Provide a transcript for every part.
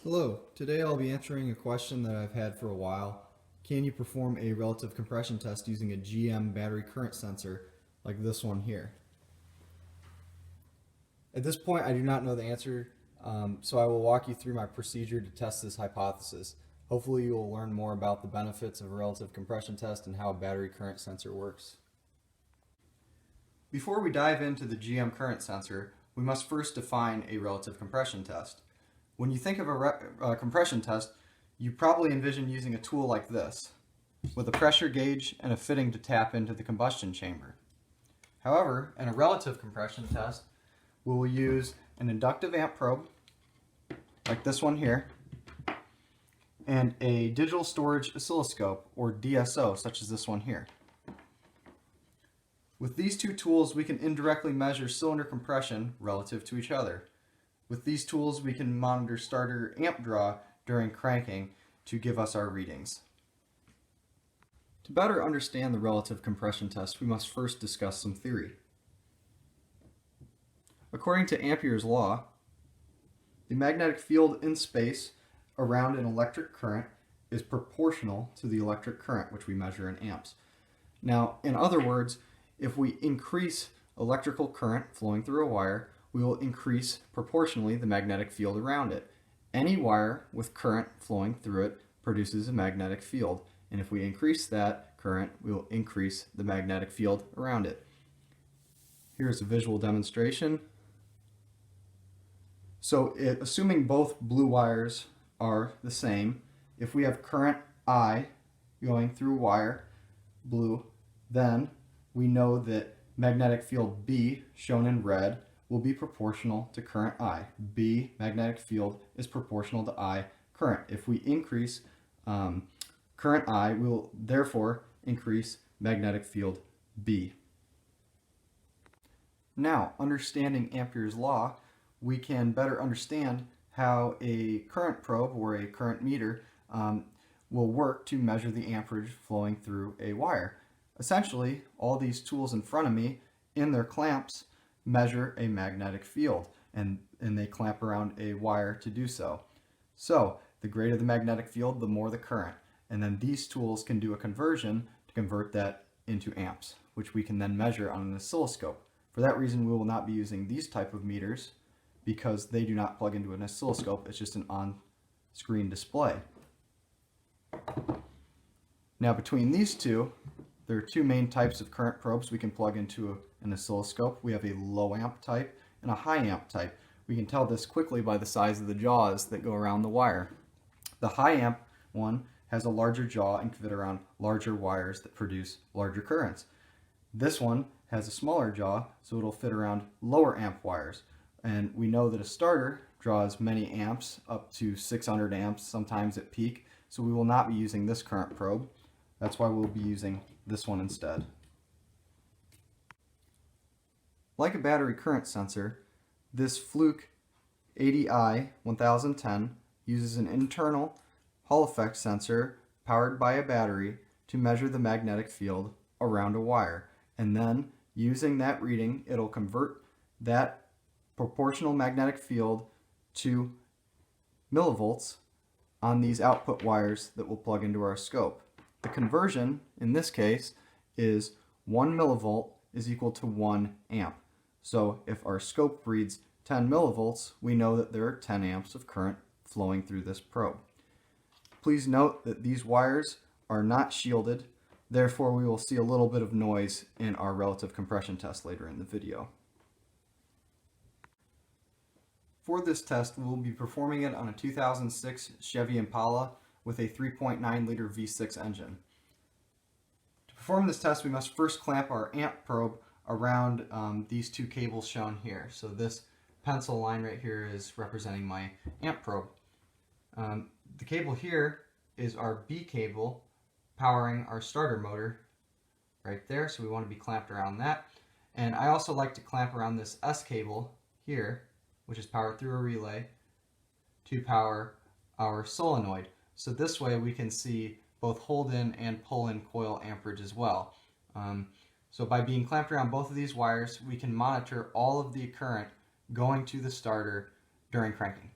Hello, today I'll be answering a question that I've had for a while. Can you perform a relative compression test using a GM battery current sensor like this one here? At this point I do not know the answer, so I will walk you through my procedure to test this hypothesis. Hopefully you will learn more about the benefits of a relative compression test and how a battery current sensor works. Before we dive into the GM current sensor, we must first define a relative compression test. When you think of a compression test, you probably envision using a tool like this, with a pressure gauge and a fitting to tap into the combustion chamber. However, in a relative compression test, we will use an inductive amp probe, like this one here, and a digital storage oscilloscope, or DSO, such as this one here. With these two tools, we can indirectly measure cylinder compression relative to each other. With these tools, we can monitor starter amp draw during cranking to give us our readings. To better understand the relative compression test, we must first discuss some theory. According to Ampere's law, the magnetic field in space around an electric current is proportional to the electric current, which we measure in amps. Now, in other words, if we increase electrical current flowing through a wire, we will increase proportionally the magnetic field around it. Any wire with current flowing through it produces a magnetic field, and if we increase that current, we will increase the magnetic field around it. Here's a visual demonstration. So assuming both blue wires are the same, if we have current I going through wire, blue, then we know that magnetic field B, shown in red, will be proportional to current I. B, magnetic field, is proportional to I, current. If we increase current I, we will therefore increase magnetic field B. Now, understanding Ampere's law, we can better understand how a current probe or a current meter will work to measure the amperage flowing through a wire. Essentially, all these tools in front of me, in their clamps, measure a magnetic field, and they clamp around a wire to do so. So, the greater the magnetic field, the more the current. And then these tools can do a conversion to convert that into amps, which we can then measure on an oscilloscope. For that reason, we will not be using these type of meters because they do not plug into an oscilloscope. It's just an on-screen display. Now, between these two, there are two main types of current probes we can plug into an oscilloscope. We have a low amp type and a high amp type. We can tell this quickly by the size of the jaws that go around the wire. The high amp one has a larger jaw and can fit around larger wires that produce larger currents. This one has a smaller jaw, so it'll fit around lower amp wires. And we know that a starter draws many amps, up to 600 amps sometimes at peak, so we will not be using this current probe. That's why we'll be using this one instead. Like a battery current sensor, this Fluke 80i 1010 uses an internal Hall effect sensor powered by a battery to measure the magnetic field around a wire, and then using that reading, it'll convert that proportional magnetic field to millivolts on these output wires that will plug into our scope. The conversion, in this case, is 1 millivolt is equal to 1 amp. So if our scope reads 10 millivolts, we know that there are 10 amps of current flowing through this probe. Please note that these wires are not shielded, therefore we will see a little bit of noise in our relative compression test later in the video. For this test, we will be performing it on a 2006 Chevy Impala with a 3.9 liter V6 engine. To perform this test, we must first clamp our amp probe around these two cables shown here. So this pencil line right here is representing my amp probe. The cable here is our B cable powering our starter motor right there, so we want to be clamped around that. And I also like to clamp around this S cable here, which is powered through a relay, to power our solenoid. So this way we can see both hold-in and pull-in coil amperage as well. So by being clamped around both of these wires, we can monitor all of the current going to the starter during cranking.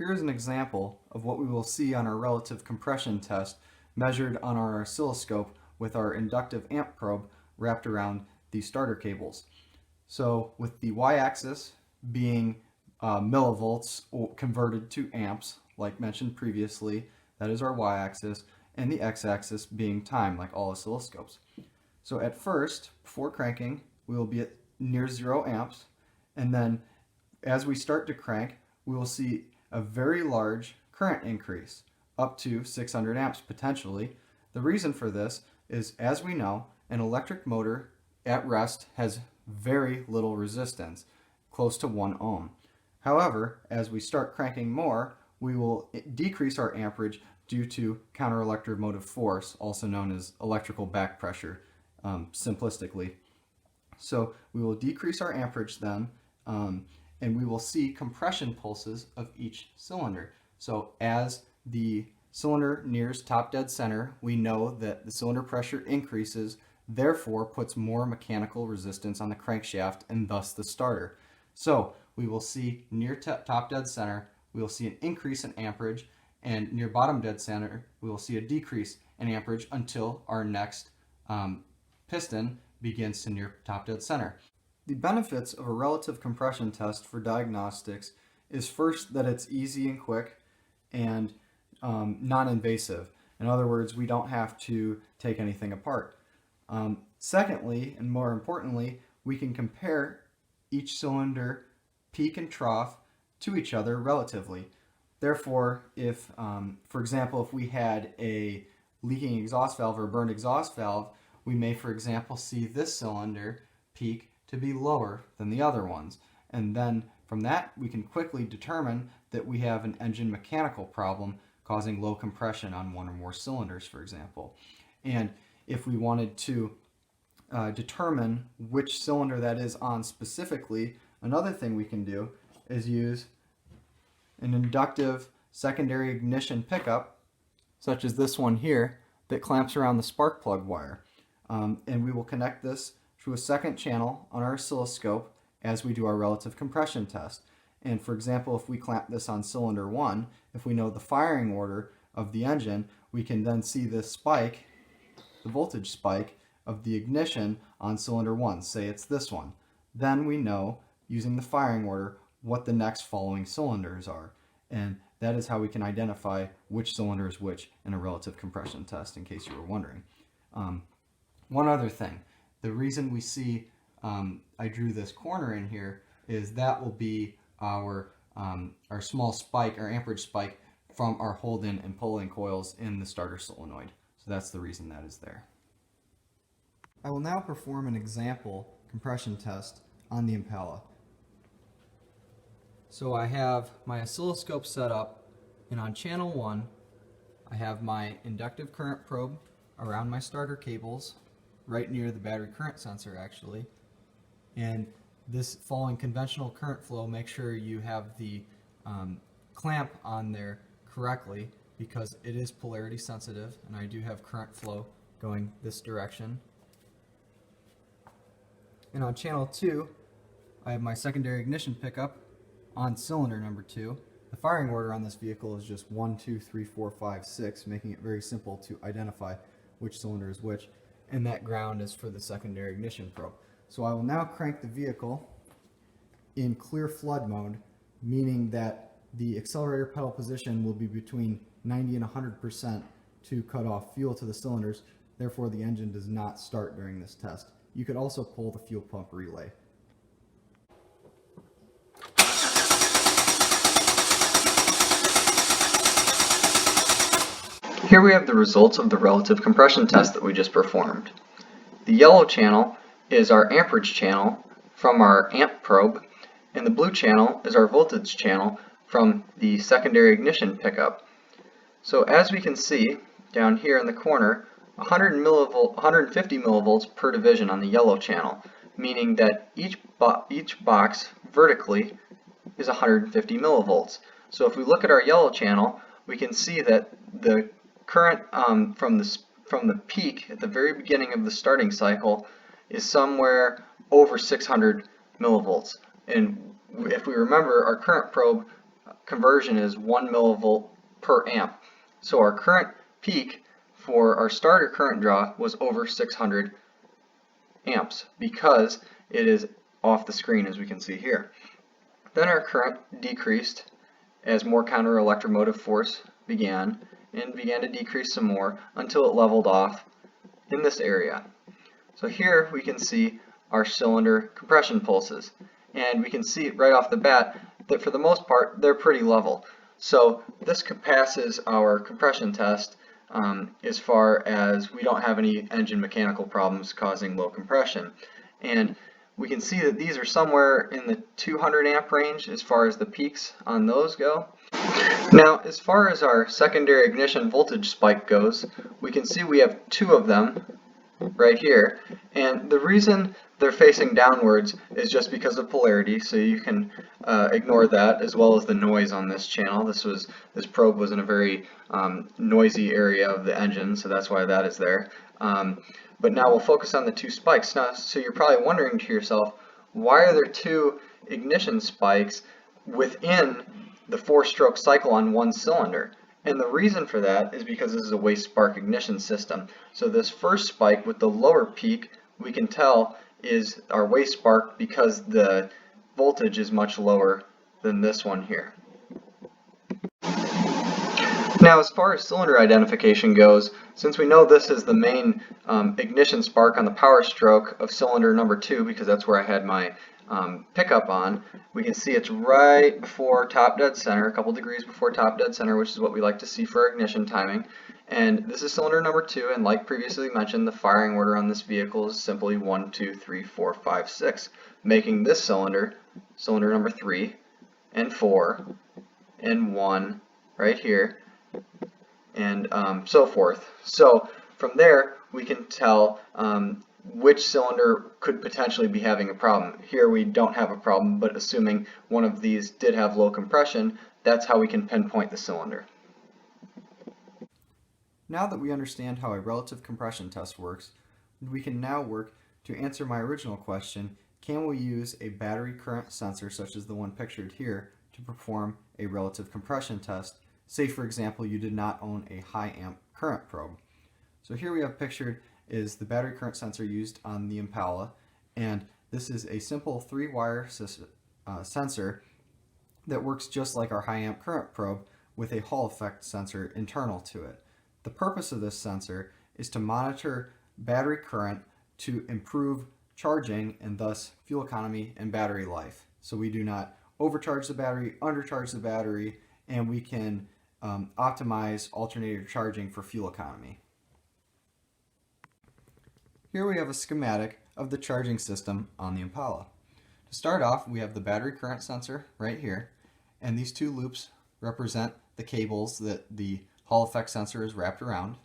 Here is an example of what we will see on our relative compression test measured on our oscilloscope with our inductive amp probe wrapped around the starter cables. So with the y-axis being millivolts converted to amps, like mentioned previously, that is our y-axis, and the x-axis being time, like all oscilloscopes. So at first, before cranking, we will be at near 0 amps, and then as we start to crank, we will see a very large current increase, up to 600 amps potentially. The reason for this is, as we know, an electric motor at rest has very little resistance, close to 1 ohm. However, as we start cranking more, we will decrease our amperage due to counter-electromotive force, also known as electrical back pressure, simplistically. So we will decrease our amperage then, and we will see compression pulses of each cylinder. So as the cylinder nears top dead center, we know that the cylinder pressure increases, therefore puts more mechanical resistance on the crankshaft and thus the starter. So we will see near top dead center, we will see an increase in amperage, and near bottom dead center, we will see a decrease in amperage until our next piston begins to near top dead center. The benefits of a relative compression test for diagnostics is first that it's easy and quick and non-invasive. In other words, we don't have to take anything apart. Secondly, and more importantly, we can compare each cylinder peak and trough to each other relatively. Therefore, if, for example, if we had a leaking exhaust valve or a burned exhaust valve, we may, for example, see this cylinder peak to be lower than the other ones. And then from that, we can quickly determine that we have an engine mechanical problem causing low compression on one or more cylinders, for example. And if we wanted to determine which cylinder that is on specifically, another thing we can do is use an inductive secondary ignition pickup, such as this one here, that clamps around the spark plug wire. And we will connect this to a second channel on our oscilloscope as we do our relative compression test. And for example, if we clamp this on cylinder 1, if we know the firing order of the engine, we can then see this spike, the voltage spike of the ignition on cylinder 1. Say it's this one. Then we know, using the firing order, what the next following cylinders are. And that is how we can identify which cylinder is which in a relative compression test, in case you were wondering. One other thing, the reason we see I drew this corner in here is that will be our small spike, our amperage spike from our hold-in and pull-in coils in the starter solenoid. So that's the reason that is there. I will now perform an example compression test on the Impala. So I have my oscilloscope set up, and on channel 1 I have my inductive current probe around my starter cables, right near the battery current sensor actually. And this, following conventional current flow, make sure you have the clamp on there correctly, because it is polarity sensitive, and I do have current flow going this direction. And on channel 2 I have my secondary ignition pickup on cylinder number 2. The firing order on this vehicle is just 1, 2, 3, 4, 5, 6, making it very simple to identify which cylinder is which, and that ground is for the secondary ignition probe. So I will now crank the vehicle in clear flood mode, meaning that the accelerator pedal position will be between 90 and 100% to cut off fuel to the cylinders. Therefore, the engine does not start during this test. You could also pull the fuel pump relay. Here we have the results of the relative compression test that we just performed. The yellow channel is our amperage channel from our amp probe, and the blue channel is our voltage channel from the secondary ignition pickup. So as we can see down here in the corner, 150 millivolts per division on the yellow channel, meaning that each box vertically is 150 millivolts. So if we look at our yellow channel, we can see that the current from the peak at the very beginning of the starting cycle is somewhere over 600 millivolts. And if we remember, our current probe conversion is 1 millivolt per amp. So our current peak for our starter current draw was over 600 amps because it is off the screen, as we can see here. Then our current decreased as more counter electromotive force began to decrease some more until it leveled off in this area. So here we can see our cylinder compression pulses, and we can see right off the bat that for the most part they're pretty level. So this passes our compression test as far as we don't have any engine mechanical problems causing low compression. And we can see that these are somewhere in the 200 amp range as far as the peaks on those go. Now, as far as our secondary ignition voltage spike goes, we can see we have two of them right here, and the reason they're facing downwards is just because of polarity, so you can ignore that, as well as the noise on this channel. This probe was in a very noisy area of the engine, so that's why that is there. But now we'll focus on the two spikes. Now, so you're probably wondering to yourself, why are there two ignition spikes within the 4-stroke cycle on one cylinder? And the reason for that is because this is a waste spark ignition system. So this first spike with the lower peak, we can tell is our waste spark because the voltage is much lower than this one here. Now, as far as cylinder identification goes, since we know this is the main ignition spark on the power stroke of cylinder number 2, because that's where I had my pickup on, we can see it's right before top dead center, a couple degrees before top dead center, which is what we like to see for ignition timing. And this is cylinder number 2, and like previously mentioned, the firing order on this vehicle is simply 1, 2, 3, 4, 5, 6, making this cylinder number 3 and 4 and 1 right here, and so forth. So from there we can tell which cylinder could potentially be having a problem. Here we don't have a problem, but assuming one of these did have low compression, that's how we can pinpoint the cylinder. Now that we understand how a relative compression test works, we can now work to answer my original question: can we use a battery current sensor such as the one pictured here to perform a relative compression test? Say, for example, you did not own a high amp current probe. So here we have pictured is the battery current sensor used on the Impala, and this is a simple 3-wire sensor that works just like our high amp current probe with a Hall effect sensor internal to it. The purpose of this sensor is to monitor battery current to improve charging and thus fuel economy and battery life. So we do not overcharge the battery, undercharge the battery, and we can optimize alternator charging for fuel economy. Here we have a schematic of the charging system on the Impala. To start off, we have the battery current sensor right here, and these two loops represent the cables that the Hall effect sensor is wrapped around.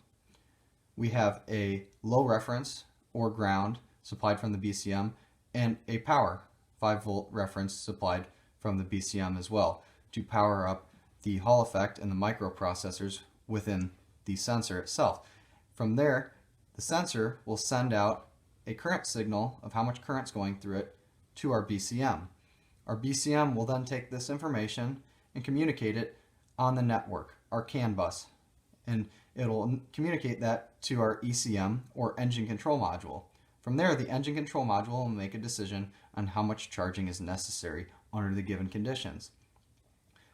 We have a low reference or ground supplied from the BCM, and a power 5-volt reference supplied from the BCM as well to power up the Hall effect and the microprocessors within the sensor itself. From there, the sensor will send out a current signal of how much current is going through it to our BCM. Our BCM will then take this information and communicate it on the network, our CAN bus, and it'll communicate that to our ECM, or engine control module. From there, the engine control module will make a decision on how much charging is necessary under the given conditions.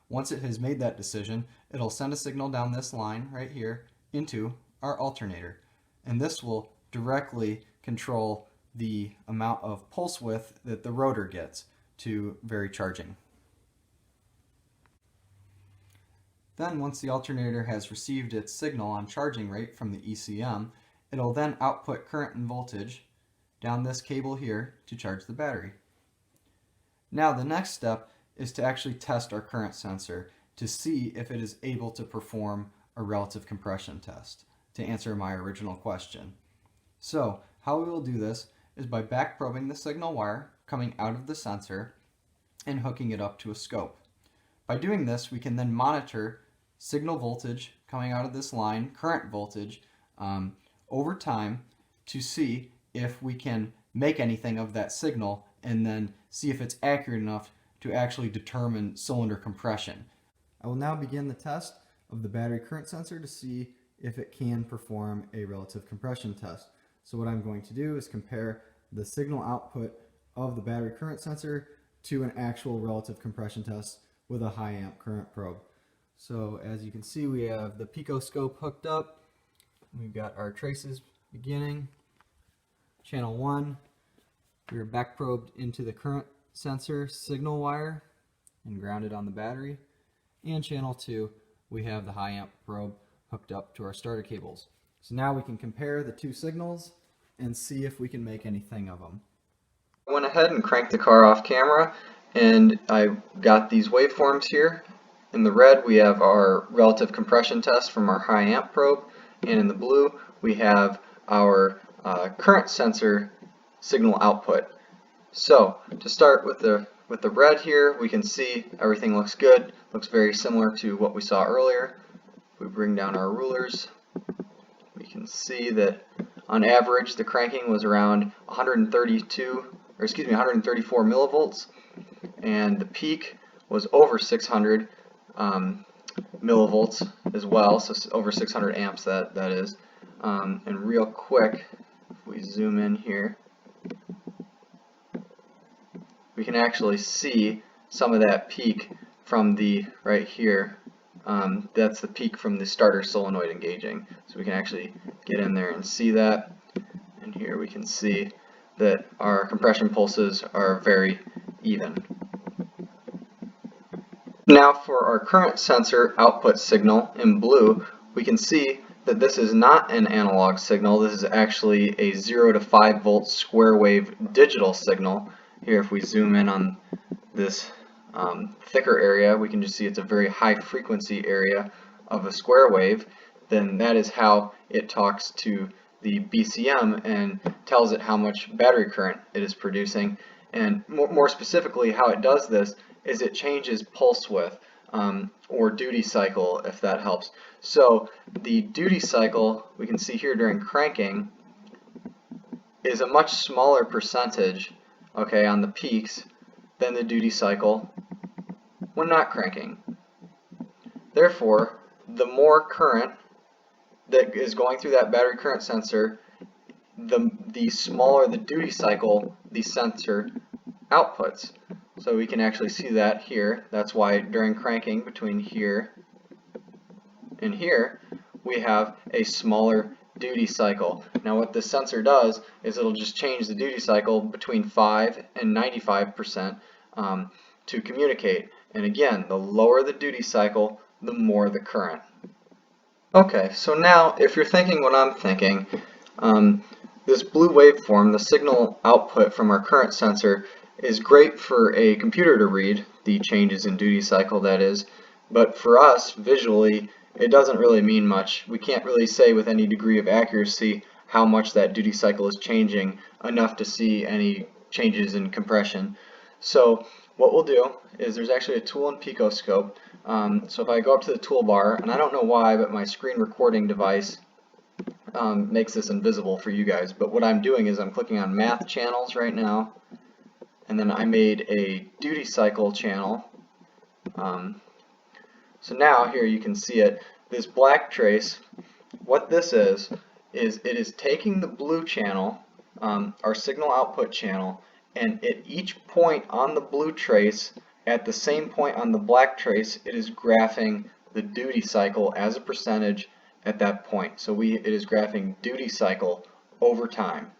Once it has made that decision, it'll send a signal down this line right here into our alternator, and this will directly control the amount of pulse width that the rotor gets to vary charging. Then once the alternator has received its signal on charging rate from the ECM, it'll then output current and voltage down this cable here to charge the battery. Now the next step is to actually test our current sensor to see if it is able to perform a relative compression test, to answer my original question. So how we will do this is by back probing the signal wire coming out of the sensor and hooking it up to a scope. By doing this, we can then monitor signal voltage coming out of this line, current voltage, over time to see if we can make anything of that signal and then see if it's accurate enough to actually determine cylinder compression. I will now begin the test of the battery current sensor to see if it can perform a relative compression test. So what I'm going to do is compare the signal output of the battery current sensor to an actual relative compression test with a high amp current probe. So as you can see, we have the picoscope hooked up. We've got our traces beginning. Channel 1, we're back probed into the current sensor signal wire and grounded on the battery. And channel 2, we have the high amp probe hooked up to our starter cables. So now we can compare the two signals and see if we can make anything of them. I went ahead and cranked the car off camera, and I got these waveforms here. In the red we have our relative compression test from our high amp probe, and in the blue we have our current sensor signal output. So to start with the red here, we can see everything looks good, looks very similar to what we saw earlier. If we bring down our rulers, we can see that on average the cranking was around 134 millivolts, and the peak was over 600 millivolts as well, so over 600 amps that is. And real quick, if we zoom in here, we can actually see some of that peak from the right here. That's the peak from the starter solenoid engaging. So we can actually get in there and see that. And here we can see that our compression pulses are very even. Now for our current sensor output signal in blue, we can see that this is not an analog signal. This is actually a 0 to 5 volt square wave digital signal. Here, if we zoom in on this thicker area, we can just see it's a very high frequency area of a square wave. Then that is how it talks to the BCM and tells it how much battery current it is producing. And more specifically, how it does this is it changes pulse width or duty cycle, if that helps. So the duty cycle, we can see here during cranking, is a much smaller percentage, okay, on the peaks than the duty cycle when not cranking. Therefore, the more current that is going through that battery current sensor, the smaller the duty cycle the sensor outputs. So we can actually see that here. That's why during cranking between here and here, we have a smaller duty cycle. Now what this sensor does is it'll just change the duty cycle between 5 and 95% to communicate. And again, the lower the duty cycle, the more the current. Okay, so now if you're thinking what I'm thinking, this blue waveform, the signal output from our current sensor, is great for a computer to read, the changes in duty cycle that is, but for us visually it doesn't really mean much. We can't really say with any degree of accuracy how much that duty cycle is changing enough to see any changes in compression. So what we'll do is there's actually a tool in Picoscope. So if I go up to the toolbar, and I don't know why, but my screen recording device makes this invisible for you guys, but what I'm doing is I'm clicking on math channels right now, and then I made a duty cycle channel. So now here you can see it, this black trace, what this is it is taking the blue channel, our signal output channel, and at each point on the blue trace, at the same point on the black trace, it is graphing the duty cycle as a percentage at that point. So it is graphing duty cycle over time.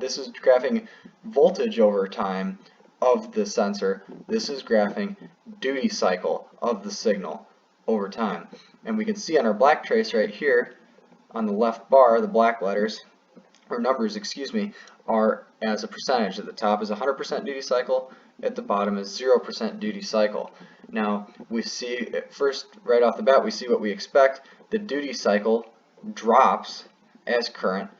This is graphing voltage over time of the sensor. This is graphing duty cycle of the signal over time. And we can see on our black trace right here on the left bar, the black letters, or numbers, excuse me, are as a percentage. At the top is 100% duty cycle, at the bottom is 0% duty cycle. Now we see at first, right off the bat, we see what we expect. The duty cycle drops as current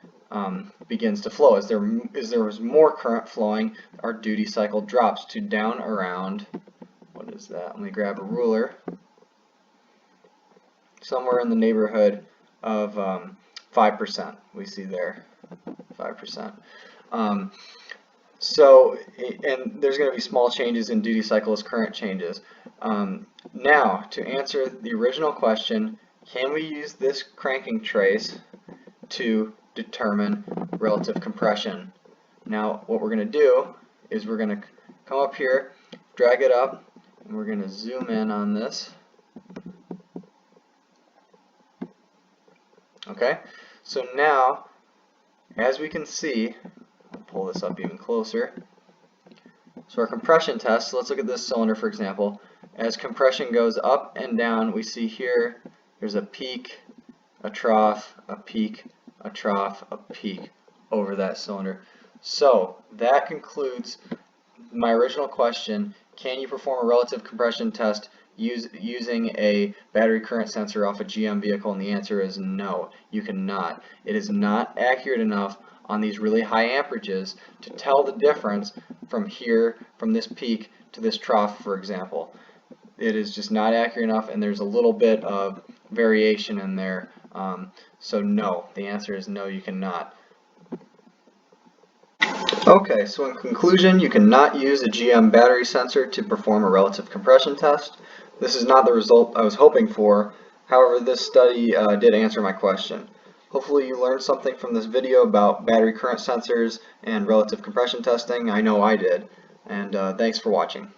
begins to flow. As there was more current flowing, our duty cycle drops to down around, what is that? Let me grab a ruler. Somewhere in the neighborhood of 5%. We see there 5%. So, and there's going to be small changes in duty cycle as current changes. Now, to answer the original question, can we use this cranking trace to determine relative compression? Now, what we're going to do is we're going to come up here, drag it up, and we're going to zoom in on this. Okay, so now, as we can see, I'll pull this up even closer. So our compression test, so let's look at this cylinder for example. As compression goes up and down, we see here there's a peak, a trough, a peak, a trough, a peak over that cylinder. So that concludes my original question, can you perform a relative compression test using a battery current sensor off a GM vehicle? And the answer is no, you cannot. It is not accurate enough on these really high amperages to tell the difference from here, from this peak to this trough, for example. It is just not accurate enough, and there's a little bit of variation in there. So no, the answer is no, you cannot. Okay, so in conclusion, you cannot use a GM battery sensor to perform a relative compression test. This is not the result I was hoping for. However, this study did answer my question. Hopefully you learned something from this video about battery current sensors and relative compression testing. I know I did. And thanks for watching.